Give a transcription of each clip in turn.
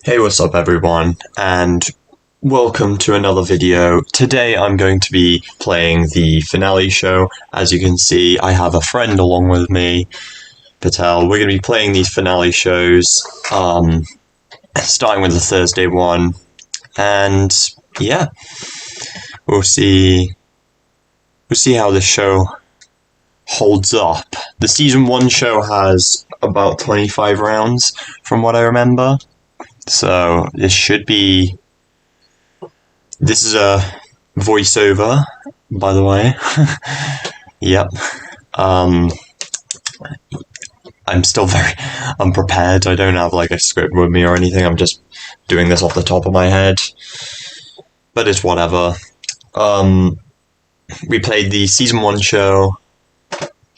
Hey, what's up everyone, and welcome to another video. Today I'm going to be playing the finale show. As you can see, I have a friend along with me, Patel. We're going to be playing these finale shows, starting with the Thursday one, and yeah, we'll see how this show holds up. The season 1 show has about 25 rounds from what I remember. So this is a voiceover, by the way. Yep. I'm still very unprepared. I don't have like a script with me or anything. I'm just doing this off the top of my head. But it's whatever. We played the season 1 show,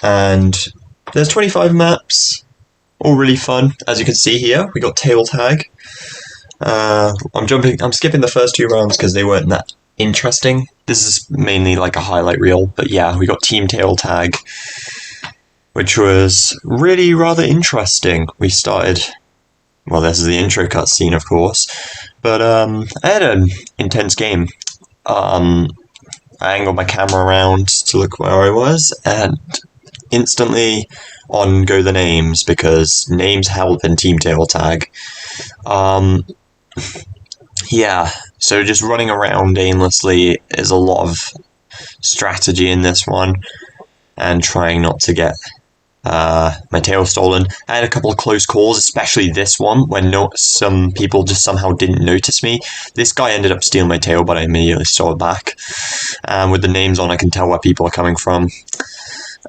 and there's 25 maps. All really fun. As you can see here, we got tail tag. I'm skipping the first 2 rounds because they weren't that interesting. This is mainly like a highlight reel, but yeah, we got team tail tag, which was really rather interesting. We started, well, this is the intro cutscene, of course, but I had an intense game. I angled my camera around to look where I was, and instantly on go the names, because names help in team tail tag. Yeah, so just running around aimlessly is a lot of strategy in this one, and trying not to get my tail stolen. I had a couple of close calls, especially this one, when some people just somehow didn't notice me. This guy ended up stealing my tail, but I immediately stole it back. With the names on, I can tell where people are coming from.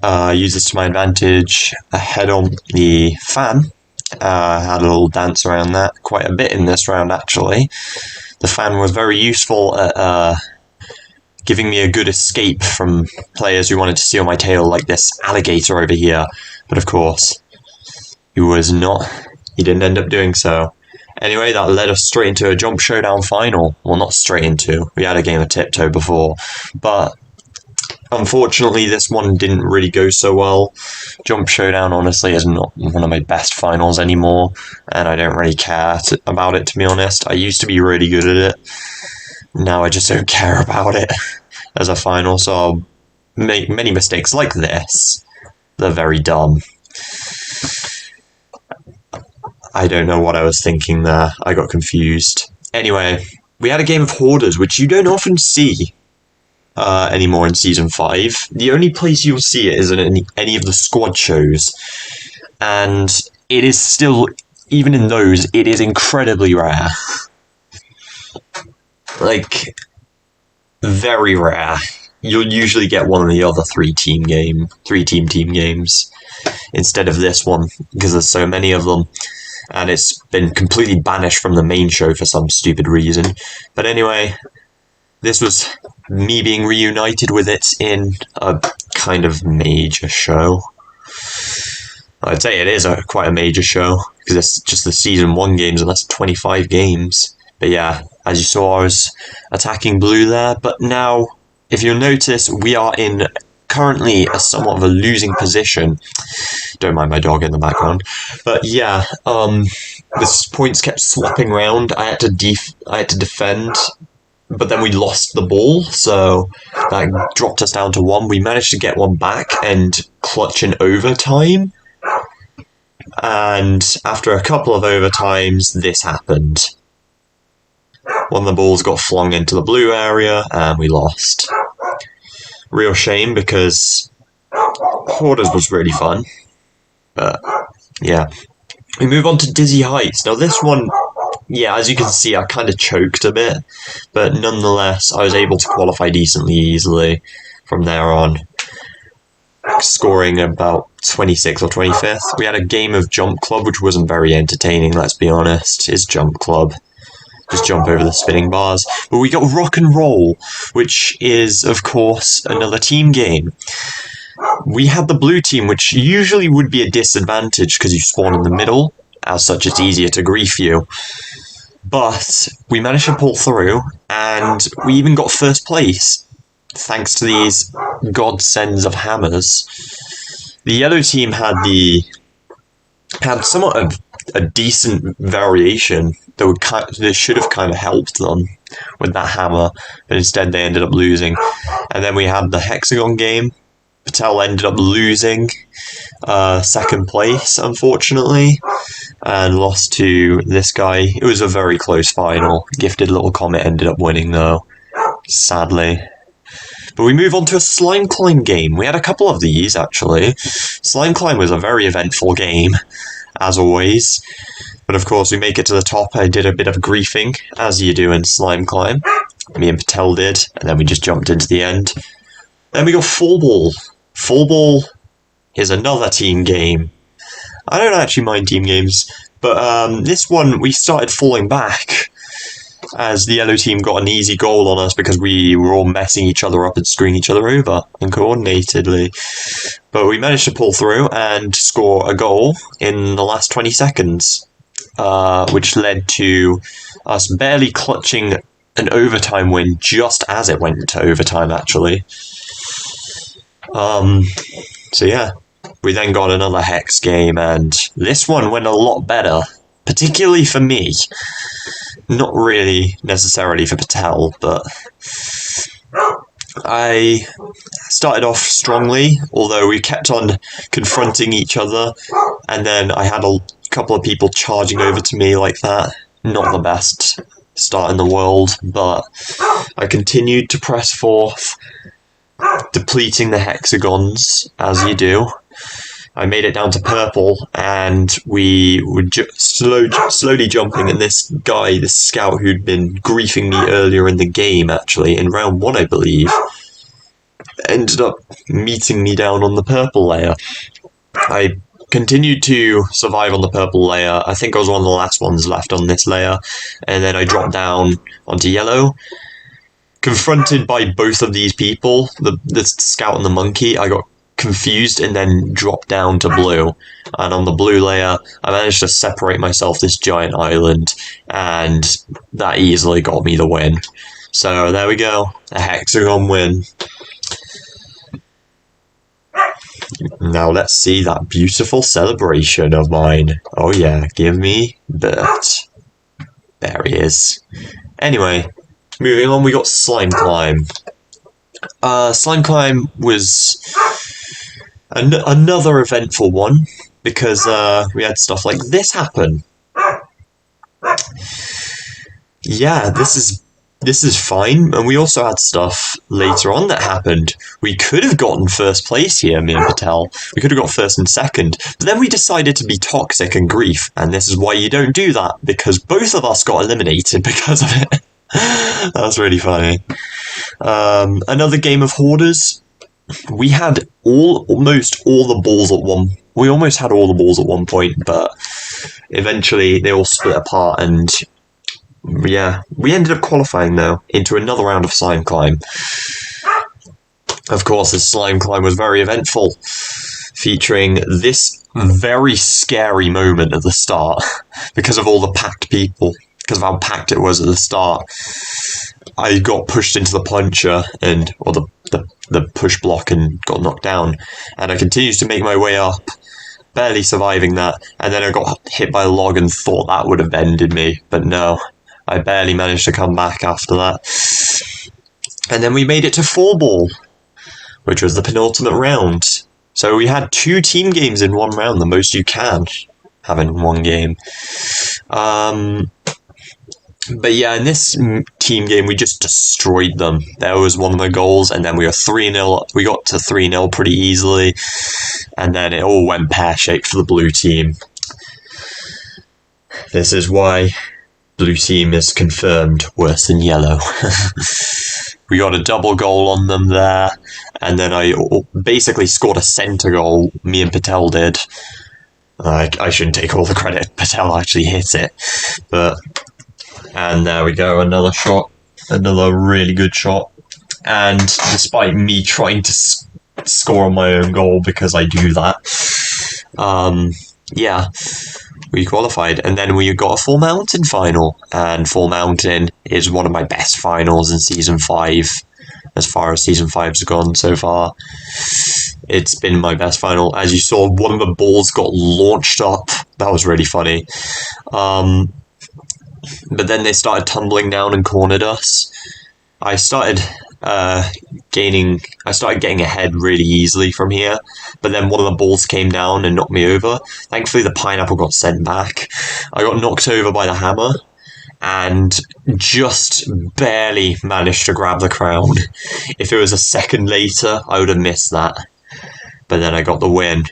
Use this to my advantage. Ahead on the fan. Had a little dance around that quite a bit in this round, actually. The fan was very useful at giving me a good escape from players who wanted to steal my tail, like this alligator over here. But of course, he didn't end up doing so. Anyway, that led us straight into a jump showdown final. Well, not straight into. We had a game of tiptoe before, but unfortunately, this one didn't really go so well. Jump Showdown, honestly, is not one of my best finals anymore, and I don't really care about it, to be honest. I used to be really good at it. Now I just don't care about it as a final, so I'll make many mistakes like this. They're very dumb. I don't know what I was thinking there. I got confused. Anyway, we had a game of Hoarders, which you don't often see anymore in Season 5. The only place you'll see it is in any of the squad shows. And it is still, even in those, it is incredibly rare. Like, very rare. You'll usually get one of the other 3-team team games instead of this one, because there's so many of them. And it's been completely banished from the main show for some stupid reason. But anyway, this was me being reunited with it in a kind of major show. I'd say it is quite a major show, because it's just the Season 1 games, and that's 25 games. But yeah, as you saw, I was attacking blue there, but now, if you'll notice, we are in currently somewhat of a losing position. Don't mind my dog in the background. But yeah, the points kept swapping around. I had to defend, but then we lost the ball, so that dropped us down to 1. We managed to get one back and clutch in overtime. And after a couple of overtimes, this happened. One of the balls got flung into the blue area, and we lost. Real shame, because Hoarders was really fun. But yeah. We move on to Dizzy Heights. Now this one, yeah, as you can see, I kind of choked a bit, but nonetheless, I was able to qualify decently easily from there on, scoring about 26th or 25th. We had a game of Jump Club, which wasn't very entertaining, let's be honest. It's Jump Club. Just jump over the spinning bars. But we got Rock and Roll, which is, of course, another team game. We had the blue team, which usually would be a disadvantage because you spawn in the middle. As such, it's easier to grief you. But we managed to pull through, and we even got first place, thanks to these godsends of hammers. The yellow team had somewhat of a decent variation that should have kind of helped them with that hammer, but instead they ended up losing. And then we had the hexagon game. Patel ended up losing second place, unfortunately, and lost to this guy. It was a very close final. Gifted Little Comet ended up winning, though, sadly. But we move on to a Slime Climb game. We had a couple of these, actually. Slime Climb was a very eventful game, as always. But of course, we make it to the top. I did a bit of griefing, as you do in Slime Climb. Me and Patel did, and then we just jumped into the end. Then we got Fall Ball. Fall Ball is another team game. I don't actually mind team games, but this one we started falling back as the yellow team got an easy goal on us because we were all messing each other up and screwing each other over uncoordinatedly. But we managed to pull through and score a goal in the last 20 seconds, which led to us barely clutching an overtime win just as it went to overtime, actually. So yeah, we then got another Hex game, and this one went a lot better, particularly for me. Not really necessarily for Patel, but I started off strongly, although we kept on confronting each other, and then I had a couple of people charging over to me like that. Not the best start in the world, but I continued to press forth, depleting the hexagons, as you do. I made it down to purple, and we were slowly jumping, and this guy, this scout who'd been griefing me earlier in the game, actually, in round 1, I believe, ended up meeting me down on the purple layer. I continued to survive on the purple layer. I think I was one of the last ones left on this layer, and then I dropped down onto yellow. Confronted by both of these people, the scout and the monkey, I got confused and then dropped down to blue. And on the blue layer, I managed to separate myself this giant island, and that easily got me the win. So there we go, a hexagon win. Now let's see that beautiful celebration of mine. Oh yeah, give me Bert. There he is. Anyway, moving on, we got Slime Climb. Slime Climb was another eventful one, because we had stuff like this happen. Yeah, this is fine, and we also had stuff later on that happened. We could have gotten first place here, me and Patel. We could have got first and second, but then we decided to be toxic and grief, and this is why you don't do that, because both of us got eliminated because of it. That was really funny. Another game of Hoarders. We had almost all the balls at one. We almost had all the balls at one point, but eventually they all split apart, and yeah, we ended up qualifying though into another round of Slime Climb. Of course, this Slime Climb was very eventful, featuring this very scary moment at the start because of all the packed people. Because of how packed it was at the start, I got pushed into the puncher or the push block and got knocked down. And I continued to make my way up, barely surviving that. And then I got hit by a log and thought that would have ended me. But no, I barely managed to come back after that. And then we made it to Fall Ball, which was the penultimate round. So we had 2 team games in one round, the most you can have in one game. But yeah, in this team game, we just destroyed them. That was one of my goals, and then we were 3-0. We got to 3-0 pretty easily, and then it all went pear-shaped for the blue team. This is why blue team is confirmed worse than yellow. We got a double goal on them there, and then I basically scored a centre goal, me and Patel did. I shouldn't take all the credit, Patel actually hit it, but... And there we go, another shot, another really good shot. And despite me trying to score on my own goal, because I do that, yeah, we qualified. And then we got a Full Mountain final, and Full Mountain is one of my best finals in Season 5, as far as Season 5's gone so far. It's been my best final. As you saw, one of the balls got launched up. That was really funny. but then they started tumbling down and cornered us. I started I started getting ahead really easily from here, but then one of the balls came down and knocked me over. Thankfully, the pineapple got sent back. I got knocked over by the hammer and just barely managed to grab the crown. If it was a second later, I would have missed that. But then I got the win.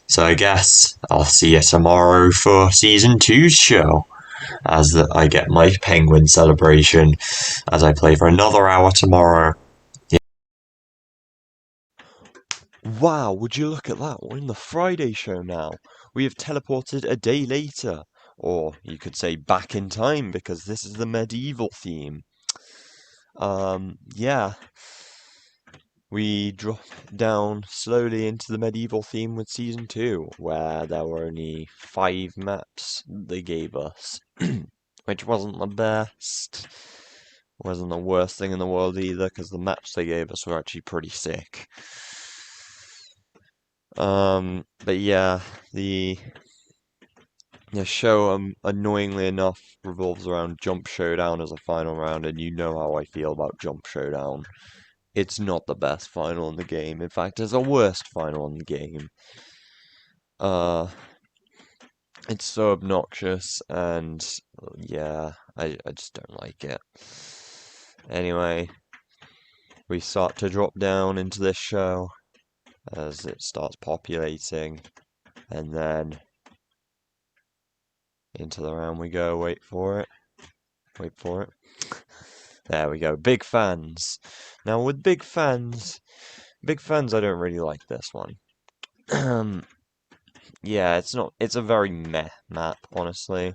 So I guess I'll see you tomorrow for season 2's show, as I get my penguin celebration as I play for another hour tomorrow. Wow, would you look at that? We're in the Friday show now. We have teleported a day later. Or you could say back in time, because this is the medieval theme. Yeah. We drop down slowly into the medieval theme with Season 2, where there were only 5 maps they gave us. Which wasn't the best. Wasn't the worst thing in the world either, because the maps they gave us were actually pretty sick. But yeah, the show, annoyingly enough, revolves around Jump Showdown as a final round, and you know how I feel about Jump Showdown. It's not the best final in the game. In fact, it's the worst final in the game. It's so obnoxious, and yeah, I just don't like it. Anyway, we start to drop down into this show as it starts populating, and then into the round we go. Wait for it. Wait for it. There we go. Big fans. Now with big fans, I don't really like this one. Yeah, it's a very meh map, honestly.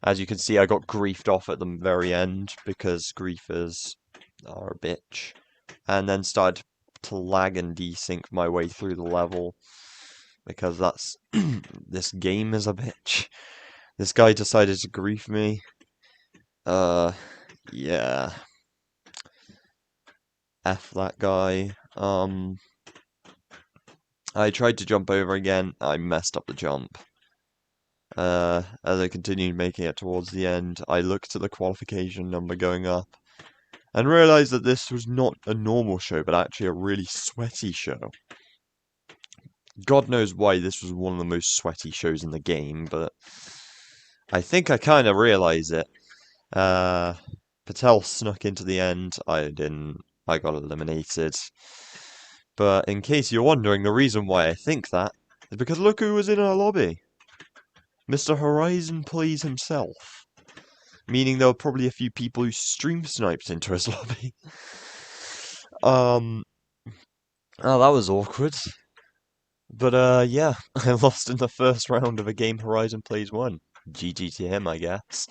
As you can see, I got griefed off at the very end because griefers are a bitch. And then started to lag and desync my way through the level because that's this game is a bitch. This guy decided to grief me. Yeah. F that guy. I tried to jump over again. I messed up the jump. As I continued making it towards the end, I looked at the qualification number going up and realized that this was not a normal show, but actually a really sweaty show. God knows why this was one of the most sweaty shows in the game, but I think I kind of realized it. Patel snuck into the end. I didn't. I got eliminated. But in case you're wondering, the reason why I think that is because look who was in our lobby. Mr. Horizon Plays himself. Meaning there were probably a few people who stream sniped into his lobby. Oh, that was awkward. But, yeah, I lost in the first round of a game Horizon Plays won. GG to him, I guess.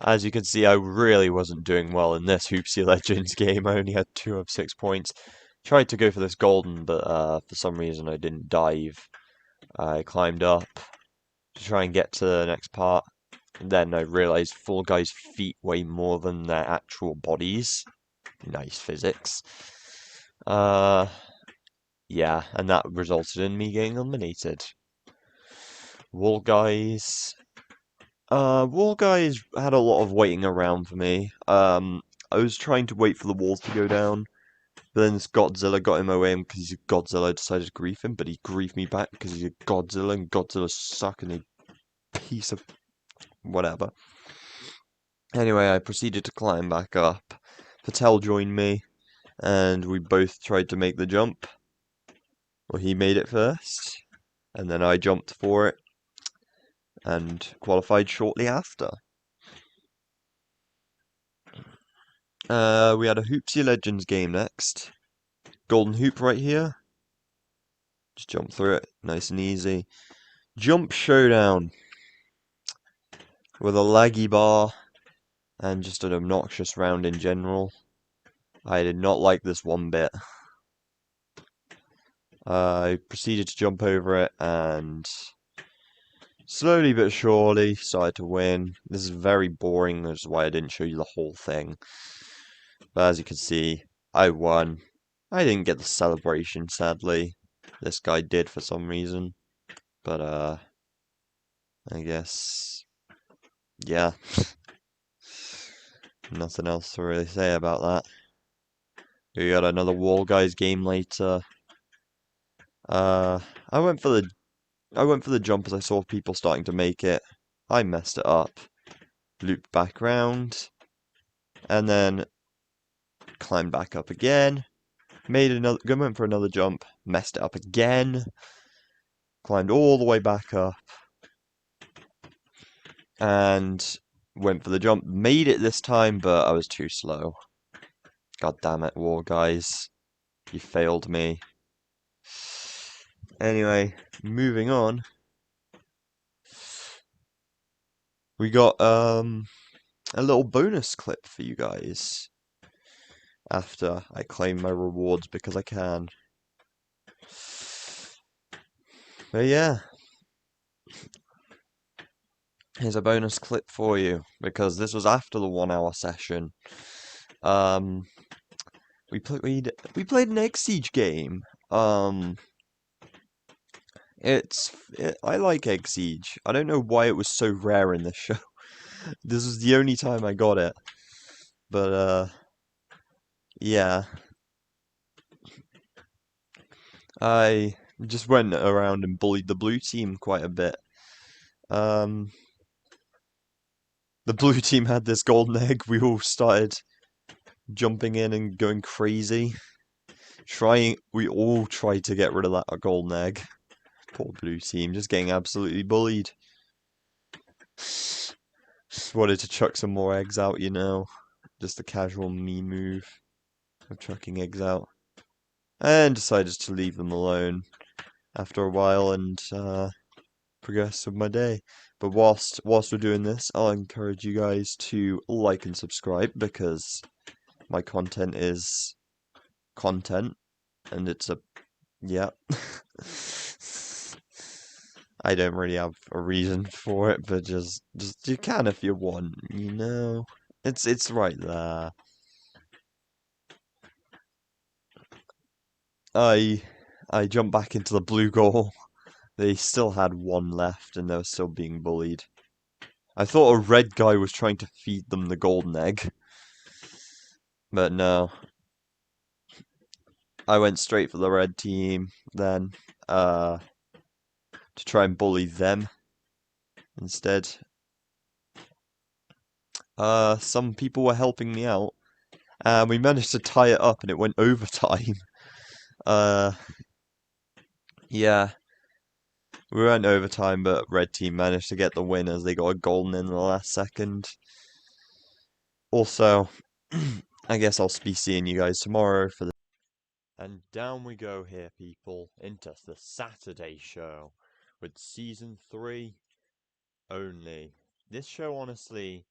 As you can see, I really wasn't doing well in this Hoopsie Legends game. I only had 2 of 6 points. Tried to go for this golden, but for some reason I didn't dive. I climbed up to try and get to the next part. And then I realized Fall Guys' feet weigh more than their actual bodies. Nice physics. Yeah, and that resulted in me getting eliminated. Wall Guys had a lot of waiting around for me. I was trying to wait for the walls to go down, but then this Godzilla got in my way, and because Godzilla decided to grief him, but he griefed me back because he's a Godzilla, and Godzilla suck, and a piece of whatever. Anyway, I proceeded to climb back up. Patel joined me, and we both tried to make the jump. Well, he made it first, and then I jumped for it, and qualified shortly after. We had a Hoopsie Legends game next. Golden hoop right here. Just jump through it, nice and easy. Jump Showdown. With a laggy bar, and just an obnoxious round in general. I did not like this one bit. I proceeded to jump over it, and slowly but surely started to win. This is very boring, which is why I didn't show you the whole thing. But as you can see, I won. I didn't get the celebration, sadly. This guy did for some reason. But, I guess, yeah. Nothing else to really say about that. We got another Wall Guys game later. I went for the jump as I saw people starting to make it. I messed it up. Looped back round, and then climbed back up again. Went for another jump, messed it up again. Climbed all the way back up, and went for the jump. Made it this time, but I was too slow. God damn it, War Guys. You failed me. Anyway, moving on. We got a little bonus clip for you guys after I claim my rewards because I can. But yeah, here's a bonus clip for you because this was after the 1 hour session. We played an Egg Siege game. I like Egg Siege. I don't know why it was so rare in this show. This was the only time I got it. But yeah. I just went around and bullied the blue team quite a bit. The blue team had this golden egg. We all started jumping in and going crazy. We all tried to get rid of that golden egg. Poor blue team, just getting absolutely bullied. Just wanted to chuck some more eggs out, you know. Just a casual me move of chucking eggs out. And decided to leave them alone after a while and progress with my day. But whilst we're doing this, I'll encourage you guys to like and subscribe because my content is content and it's yeah. I don't really have a reason for it, but just you can if you want, you know. It's right there. I jumped back into the blue goal. They still had one left and they were still being bullied. I thought a red guy was trying to feed them the golden egg. But no. I went straight for the red team then, to try and bully them instead. Some people were helping me out, and we managed to tie it up and it went overtime. Yeah. We went overtime, but red team managed to get the win as they got a golden in the last second. Also, I guess I'll be seeing you guys tomorrow for the... And down we go here, people, into the Saturday show with Season 3 only. This show, honestly,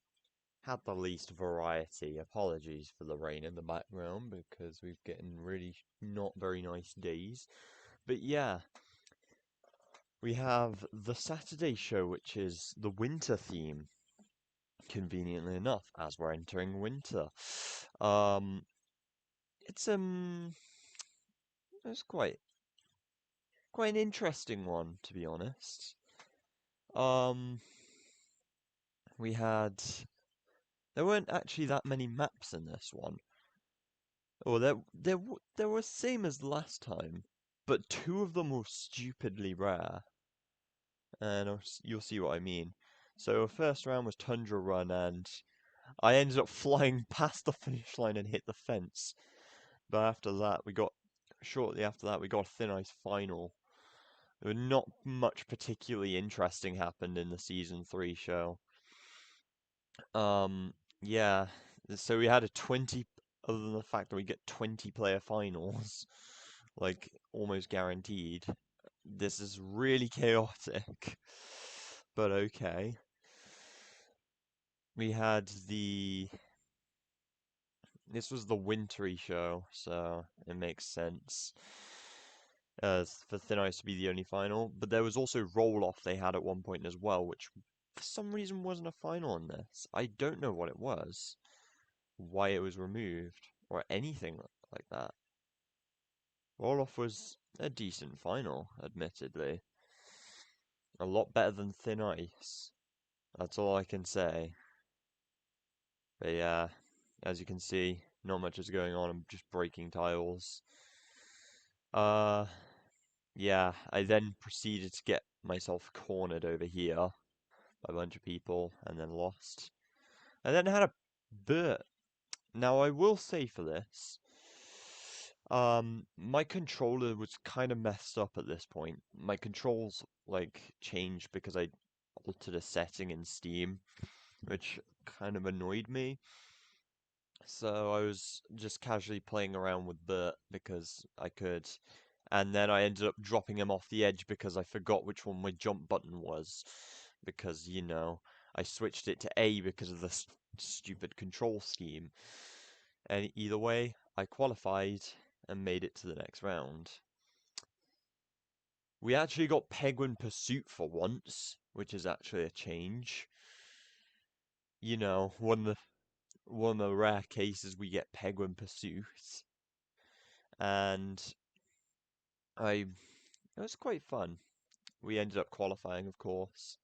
had the least variety. Apologies for the rain in the background, because we've getting really not very nice days. But yeah, we have the Saturday show, which is the winter theme. Conveniently enough, as we're entering winter. It's it's quite an interesting one, to be honest. We had there weren't actually that many maps in this one. Or there were same as last time, but two of them were stupidly rare, and you'll see what I mean. So first round was Tundra Run, and I ended up flying past the finish line and hit the fence. But shortly after that, we got a Thin Ice Final. Not much particularly interesting happened in the Season 3 show. Yeah, so we had other than the fact that we get 20 player finals, like almost guaranteed. This is really chaotic, but okay. We had this was the wintry show, so it makes sense. For Thin Ice to be the only final, but there was also Roll Off they had at one point as well, which for some reason wasn't a final on this. I don't know what it was, why it was removed, or anything like that. Roll Off was a decent final, admittedly. A lot better than Thin Ice. That's all I can say. But yeah, As you can see, not much is going on. I'm just breaking tiles. Yeah, I then proceeded to get myself cornered over here by a bunch of people and then lost. I then had a bit. Now I will say for this, my controller was kind of messed up at this point. My controls like changed because I altered a setting in Steam, which kind of annoyed me. So I was just casually playing around with Bert because I could, and then I ended up dropping him off the edge because I forgot which one my jump button was. Because, I switched it to A because of the stupid control scheme. And either way, I qualified and made it to the next round. We actually got PEGWIN Pursuit for once, which is actually a change. One of the rare cases we get PEGWIN Pursuit. And it was quite fun. We ended up qualifying, of course.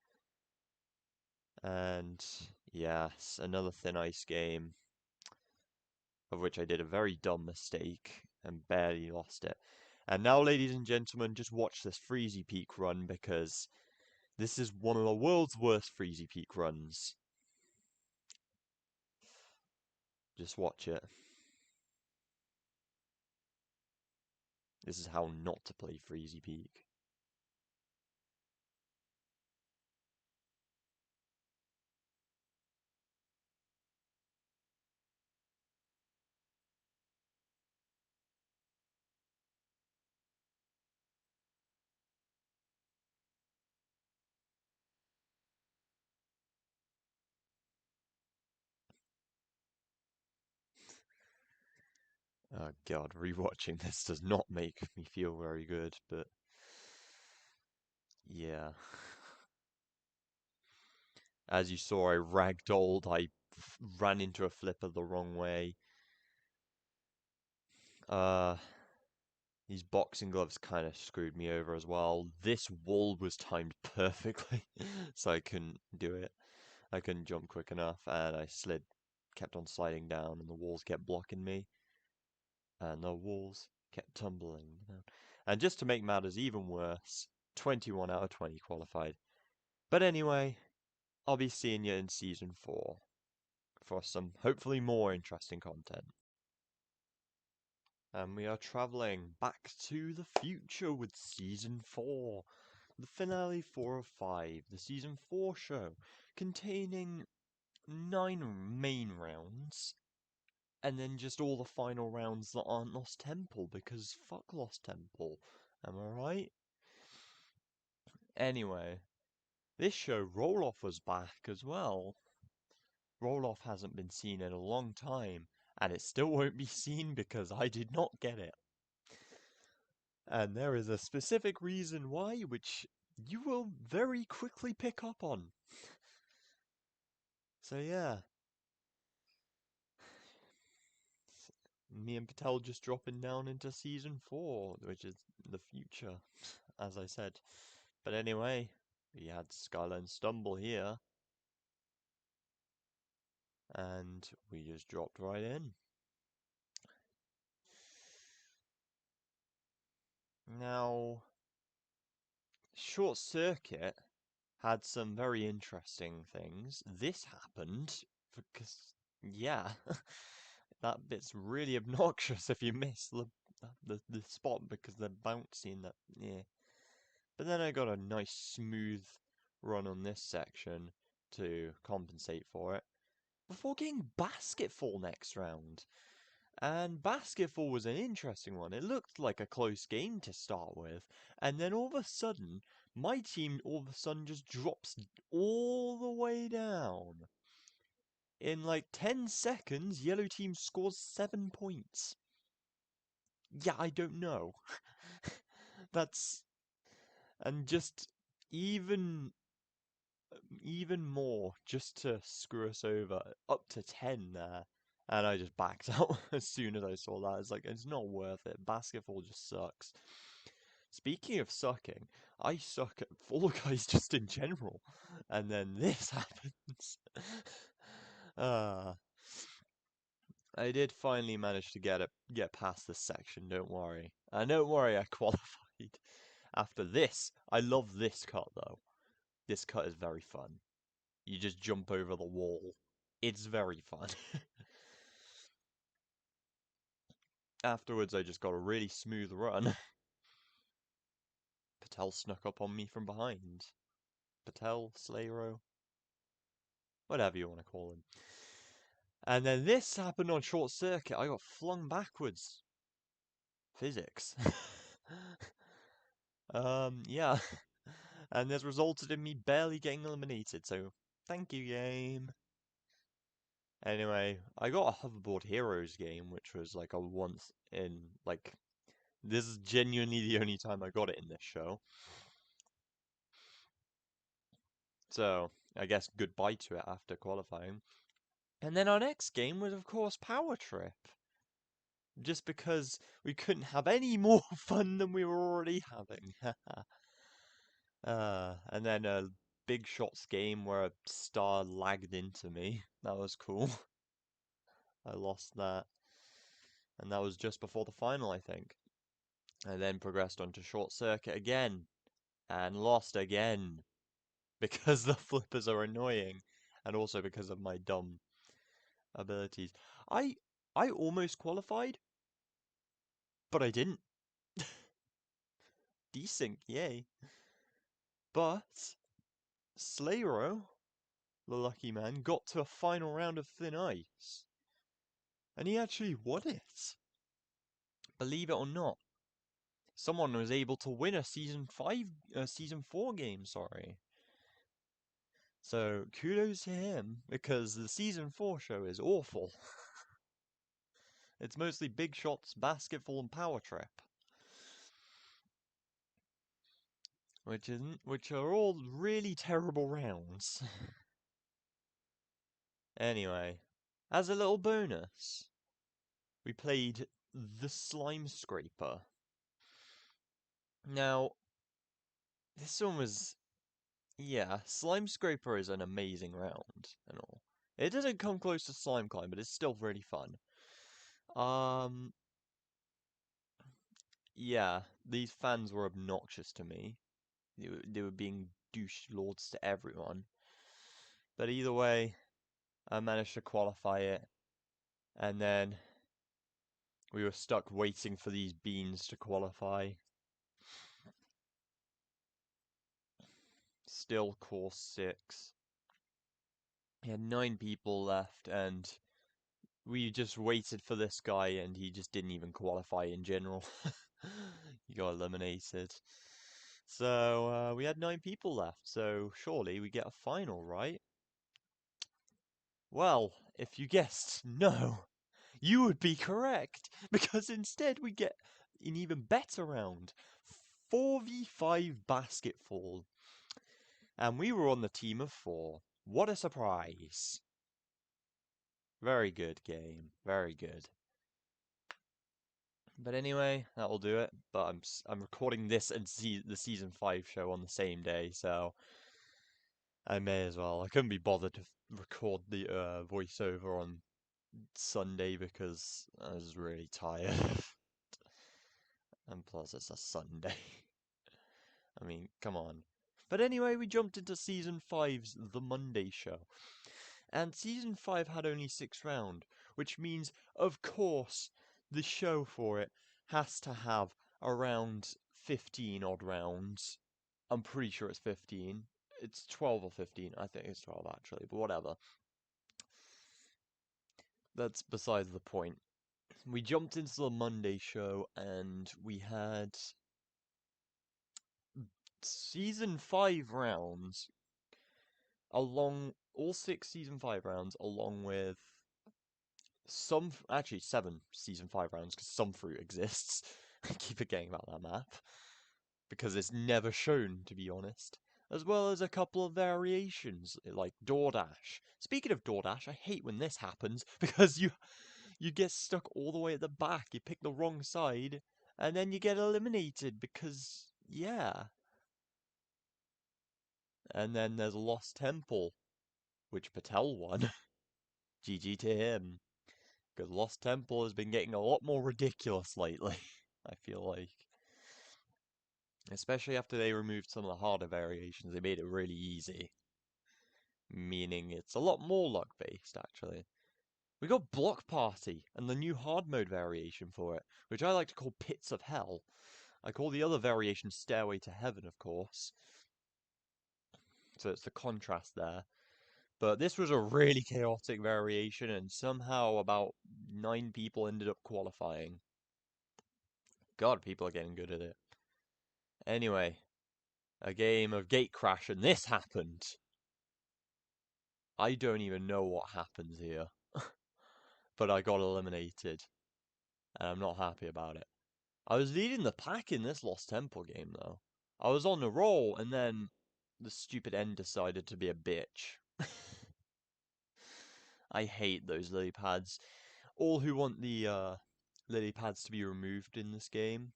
And yes, another Thin Ice game, of which I did a very dumb mistake and barely lost it. And now, ladies and gentlemen, just watch this Freezy Peak run because this is one of the world's worst Freezy Peak runs. Just watch it. This is how not to play Freezy Peak. Oh god, rewatching this does not make me feel very good, but yeah. As you saw, I ragdolled, I ran into a flipper the wrong way. Uh, these boxing gloves kind of screwed me over as well. This wall was timed perfectly, so I couldn't do it. I couldn't jump quick enough, and I kept on sliding down, and the walls kept blocking me, and the walls kept tumbling down. And just to make matters even worse, 21 out of 20 qualified. But anyway, I'll be seeing you in Season 4 for some hopefully more interesting content. And we are traveling back to the future with Season 4, the finale 4 of 5, the Season 4 show, containing 9 main rounds, and then just all the final rounds that aren't Lost Temple, because fuck Lost Temple, am I right? Anyway, this show, Roll-Off was back as well. Roll-Off hasn't been seen in a long time, and it still won't be seen because I did not get it. And there is a specific reason why, which you will very quickly pick up on. So yeah, me and Patel just dropping down into Season 4, which is the future, as I said. But anyway, we had SKYLINE stumble here, and we just dropped right in. Now, Short Circuit had some very interesting things. This happened because, yeah, that bit's really obnoxious if you miss the spot because they're bouncy and that, yeah. But then I got a nice smooth run on this section to compensate for it before getting Basketfall next round. And Basketball was an interesting one. It looked like a close game to start with, and then all of a sudden, my team all of a sudden just drops all the way down. In like 10 seconds, yellow team scores 7 points. Yeah, I don't know. That's and just even even more just to screw us over, up to 10 there. And I just backed out as soon as I saw that. It's like, it's not worth it. Basketball just sucks. Speaking of sucking, I suck at Fall Guys just in general. And then this happens. Ah. I did finally manage to get past this section, don't worry. Don't worry, I qualified. After this, I love this cut though. This cut is very fun. You just jump over the wall. It's very fun. Afterwards, I just got a really smooth run. Patel snuck up on me from behind. Patel, Slayro, whatever you want to call him. And then this happened on short circuit. I got flung backwards. Physics. Yeah. And this resulted in me barely getting eliminated, so thank you, game. Anyway, I got a Hoverboard Heroes game, which was like a once in, like, this is genuinely the only time I got it in this show. So, I guess goodbye to it after qualifying. And then our next game was, of course, Power Trip. Just because we couldn't have any more fun than we were already having. And then a Big Shots game where a star lagged into me. That was cool. I lost that. And that was just before the final, I think. I then progressed onto Short Circuit again. And lost again. Because the flippers are annoying. And also because of my dumb abilities. I almost qualified. But I didn't. Desync, yay. But Slayro, the lucky man, got to a final round of Thin Ice. And he actually won it. Believe it or not. Someone was able to win a season 4 game, sorry. So kudos to him, because the season 4 show is awful. It's mostly Big Shots, Basketball, and Power Trip. Which are all really terrible rounds. Anyway, as a little bonus, we played the Slime Scraper. Now, this one was, yeah, Slime Scraper is an amazing round and all. It doesn't come close to Slime Climb, but it's still really fun. Yeah, these fans were obnoxious to me. They were being douche lords to everyone. But either way, I managed to qualify it, and then we were stuck waiting for these beans to qualify. Still course 6. We had 9 people left, and we just waited for this guy, and he just didn't even qualify in general. He got eliminated. So, we had 9 people left, so surely we get a final, right? Well, if you guessed no, you would be correct, because instead we get an even better round. 4v5 basketball. And we were on the team of 4. What a surprise. Very good game. Very good. But anyway, that'll do it. But I'm recording this and the season 5 show on the same day, so I may as well. I couldn't be bothered to record the voiceover on Sunday because I was really tired. And plus, it's a Sunday. I mean, come on. But anyway, we jumped into Season 5's The Monday Show. And Season 5 had only 6 rounds, which means, of course, the show for it has to have around 15 odd rounds. I'm pretty sure it's 15. It's 12 or 15. I think it's 12 actually, but whatever. That's besides the point. We jumped into the Monday show and we had Season 5 rounds along all 6 Season 5 rounds along with actually 7 Season 5 rounds because some fruit exists. I keep forgetting about that map because it's never shown, to be honest. As well as a couple of variations, like DoorDash. Speaking of DoorDash, I hate when this happens because you get stuck all the way at the back, you pick the wrong side, and then you get eliminated because, yeah. And then there's Lost Temple, which Patel won. GG to him. Because Lost Temple has been getting a lot more ridiculous lately, I feel like. Especially after they removed some of the harder variations, they made it really easy. Meaning it's a lot more luck-based, actually. We got Block Party and the new hard mode variation for it, which I like to call Pits of Hell. I call the other variation Stairway to Heaven, of course. So it's the contrast there. But this was a really chaotic variation, and somehow about 9 people ended up qualifying. God, people are getting good at it. Anyway, a game of gate crash, and this happened. I don't even know what happens here. But I got eliminated. And I'm not happy about it. I was leading the pack in this Lost Temple game, though. I was on the roll, and then the stupid end decided to be a bitch. I hate those lily pads. All who want the lily pads to be removed in this game,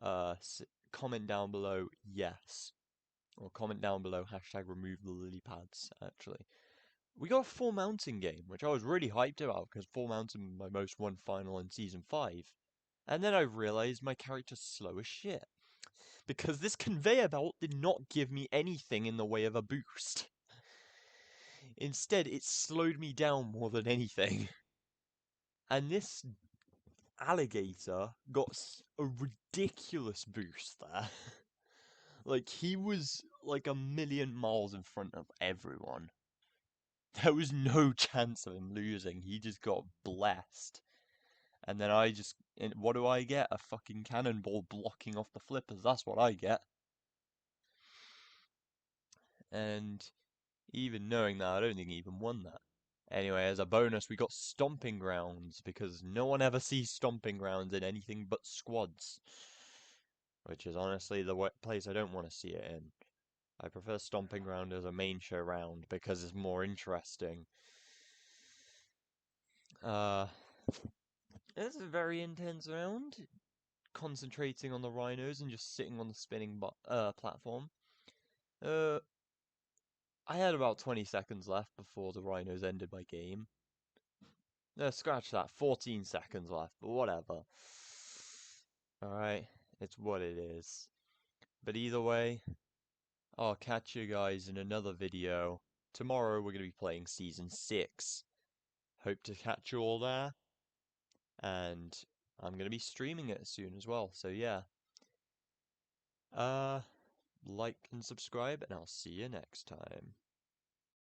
comment down below yes. Or comment down below hashtag remove the lily pads, actually. We got a full mountain game, which I was really hyped about because full mountain was my most won final in season 5. And then I realized my character's slow as shit. Because this conveyor belt did not give me anything in the way of a boost. Instead, it slowed me down more than anything. And this alligator got a ridiculous boost there. Like, he was like a million miles in front of everyone. There was no chance of him losing. He just got blessed. And then what do I get? A fucking cannonball blocking off the flippers. That's what I get. And even knowing that, I don't think he even won that. Anyway, as a bonus, we got Stomping Grounds, because no one ever sees Stomping Grounds in anything but squads. Which is honestly the place I don't want to see it in. I prefer Stomping Ground as a main show round, because it's more interesting. It's a very intense round, concentrating on the rhinos and just sitting on the spinning platform. I had about 20 seconds left before the rhinos ended my game. Scratch that, 14 seconds left, but whatever. Alright, it's what it is. But either way, I'll catch you guys in another video. Tomorrow we're going to be playing Season 6. Hope to catch you all there. And I'm going to be streaming it soon as well, so yeah. Like and subscribe, and I'll see you next time.